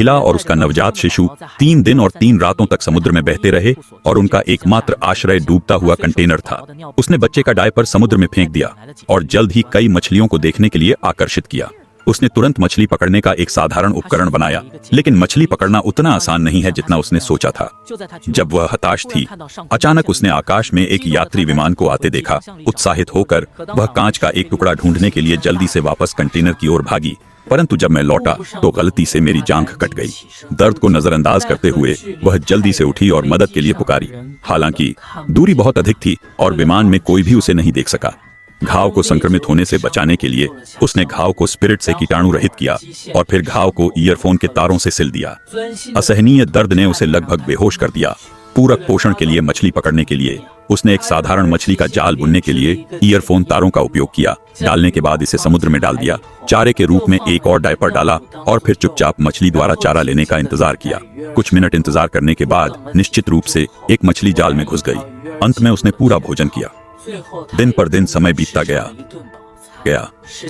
महिला और उसका नवजात शिशु 3 दिन और 3 रातों तक समुद्र में बहते रहे और उनका एकमात्र आश्रय डूबता हुआ कंटेनर था। उसने बच्चे का डायपर समुद्र में फेंक दिया और जल्द ही कई मछलियों को देखने के लिए आकर्षित किया। उसने तुरंत मछली पकड़ने का एक साधारण उपकरण बनाया, लेकिन मछली पकड़ना उतना आसान नहीं है जितना उसने सोचा था। जब वह हताश थी, अचानक उसने आकाश में एक यात्री विमान को आते देखा। उत्साहित होकर वह कांच का एक टुकड़ा ढूंढने के लिए जल्दी से वापस कंटेनर की ओर भागी, परंतु जब मैं लौटा तो गलती से मेरी जांघ कट गई। दर्द को नजरअंदाज करते हुए वह जल्दी से उठी और मदद के लिए पुकारी। हालांकि दूरी बहुत अधिक थी और विमान में कोई भी उसे नहीं देख सका। घाव को संक्रमित होने से बचाने के लिए उसने घाव को स्पिरिट से कीटाणु रहित किया और फिर घाव को ईयरफोन के तारों से सिल दिया। असहनीय दर्द ने उसे लगभग बेहोश कर दिया। पूरक पोषण के लिए मछली पकड़ने के लिए उसने एक साधारण मछली का जाल बुनने के लिए ईयरफोन तारों का उपयोग किया। डालने के बाद इसे समुद्र में डाल दिया, चारे के रूप में एक और डायपर डाला और फिर चुपचाप मछली द्वारा चारा लेने का इंतजार किया। कुछ मिनट इंतजार करने के बाद निश्चित रूप से एक मछली जाल में घुस गई। अंत में उसने पूरा भोजन किया। दिन पर दिन समय बीतता गया।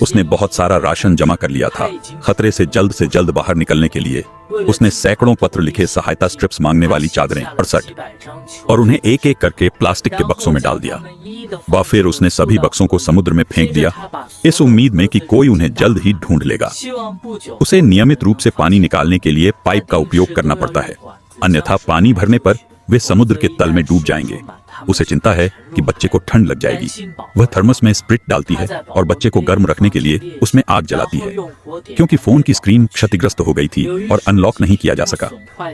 उसने बहुत सारा राशन जमा कर लिया था। खतरे से जल्द बाहर निकलने के लिए उसने सैकड़ों पत्र लिखे, सहायता स्ट्रिप्स मांगने वाली चादरें 68 और उन्हें एक एक करके प्लास्टिक के बक्सों में डाल दिया। वह फिर उसने सभी बक्सों को समुद्र में फेंक दिया, इस उम्मीद में कि कोई उन्हें जल्द ही ढूंढ लेगा। उसे नियमित रूप से पानी निकालने के लिए पाइप का उपयोग करना पड़ता है, अन्यथा पानी भरने पर वे समुद्र के तल में डूब जाएंगे। उसे चिंता है कि बच्चे को ठंड लग जाएगी। वह थर्मस में स्प्रिट डालती है और बच्चे को गर्म रखने के लिए उसमें आग जलाती है। क्योंकि फोन की स्क्रीन क्षतिग्रस्त हो गई थी और अनलॉक नहीं किया जा सका,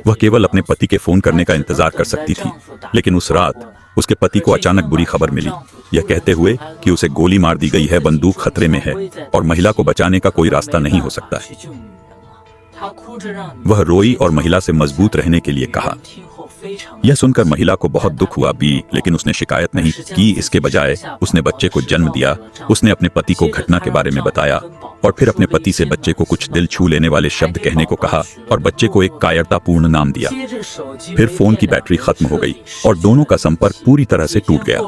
वह केवल अपने पति के फोन करने का इंतजार कर सकती थी। लेकिन उस रात उसके पति को अचानक बुरी खबर मिली, यह कहते हुए कि उसे गोली मार दी गई है, बंदूक खतरे में है और महिला को बचाने का कोई रास्ता नहीं हो सकता है। वह रोई और महिला से मजबूत रहने के लिए कहा। यह सुनकर महिला को बहुत दुख हुआ भी, लेकिन उसने शिकायत नहीं की। इसके बजाय उसने बच्चे को जन्म दिया। उसने अपने पति को घटना के बारे में बताया और फिर अपने पति से बच्चे को कुछ दिल छू लेने वाले शब्द कहने को कहा और बच्चे को एक कायरतापूर्ण नाम दिया। फिर फोन की बैटरी खत्म हो गई और दोनों का संपर्क पूरी तरह से टूट गया।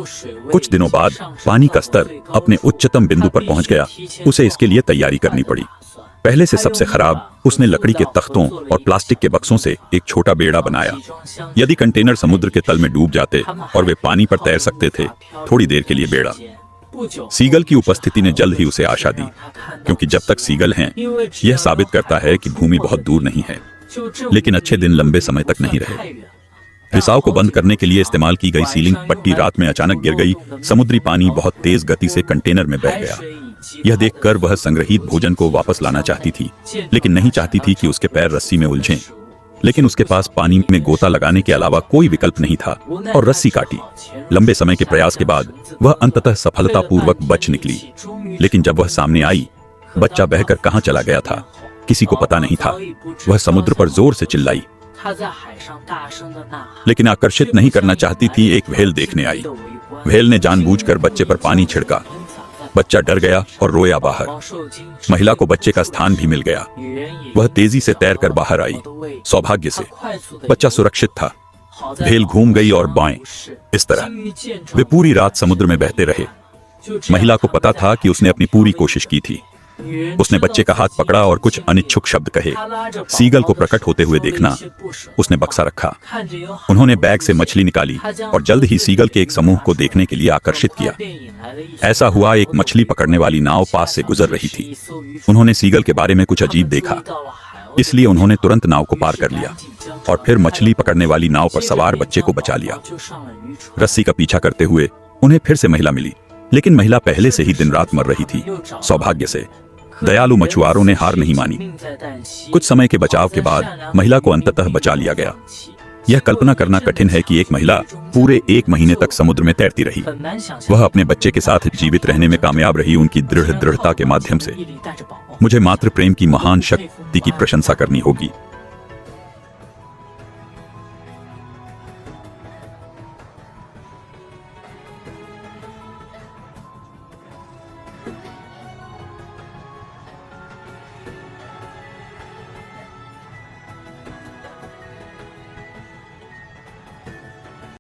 कुछ दिनों बाद पानी का स्तर अपने उच्चतम बिंदु पर पहुंच गया। उसे इसके लिए तैयारी करनी पड़ी। पहले से सबसे खराब, उसने लकड़ी के तख्तों और प्लास्टिक के बक्सों से एक छोटा बेड़ा बनाया। यदि कंटेनर समुद्र के तल में डूब जाते और वे पानी पर तैर सकते थे, थोड़ी देर के लिए बेड़ा। सीगल की उपस्थिति ने जल्द ही उसे आशा दी, क्योंकि जब तक सीगल हैं, यह साबित करता है कि भूमि बहुत दूर नहीं है। लेकिन अच्छे दिन लंबे समय तक नहीं रहे। रिसाव को बंद करने के लिए इस्तेमाल की गई सीलिंग पट्टी रात में अचानक गिर गई। समुद्री पानी बहुत तेज गति से कंटेनर में बह गया। यह देखकर वह संग्रहित भोजन को वापस लाना चाहती थी, लेकिन नहीं चाहती थी कि उसके पैर रस्सी में उलझें। लेकिन उसके पास पानी में गोता लगाने के अलावा कोई विकल्प नहीं था और रस्सी काटी। लंबे समय के प्रयास के बाद वह अंततः सफलतापूर्वक बच निकली। लेकिन जब वह सामने आई, बच्चा बहकर कहां चला गया था, किसी को पता नहीं था। वह समुद्र पर जोर से चिल्लाई, लेकिन आकर्षित नहीं करना चाहती थी। एक व्हेल देखने आई। व्हेल ने जानबूझकर बच्चे पर पानी छिड़का। बच्चा डर गया और रोया बाहर। महिला को बच्चे का स्थान भी मिल गया। वह तेजी से तैरकर बाहर आई। सौभाग्य से बच्चा सुरक्षित था। व्हेल घूम गई और बाएं। इस तरह वे पूरी रात समुद्र में बहते रहे। महिला को पता था कि उसने अपनी पूरी कोशिश की थी। उसने बच्चे का हाथ पकड़ा और कुछ अनिच्छुक शब्द कहे। सीगल को प्रकट होते हुए देखना, उसने बक्सा रखा। उन्होंने बैग से मछली निकाली और जल्द ही सीगल के एक समूह को देखने के लिए आकर्षित किया। ऐसा हुआ, एक मछली पकड़ने वाली नाव पास से गुजर रही थी। उन्होंने सीगल के बारे में कुछ अजीब देखा, इसलिए उन्होंने तुरंत नाव को पार कर लिया और फिर मछली पकड़ने वाली नाव पर सवार बच्चे को बचा लिया। रस्सी का पीछा करते हुए उन्हें फिर से महिला मिली, लेकिन महिला पहले से ही दिन रात मर रही थी। सौभाग्य से दयालु मछुआरों ने हार नहीं मानी। कुछ समय के बचाव के बाद महिला को अंततः बचा लिया गया। यह कल्पना करना कठिन है कि एक महिला पूरे 1 महीने तक समुद्र में तैरती रही। वह अपने बच्चे के साथ जीवित रहने में कामयाब रही, उनकी दृढ़ता के माध्यम से। मुझे मातृ प्रेम की महान शक्ति की प्रशंसा करनी होगी।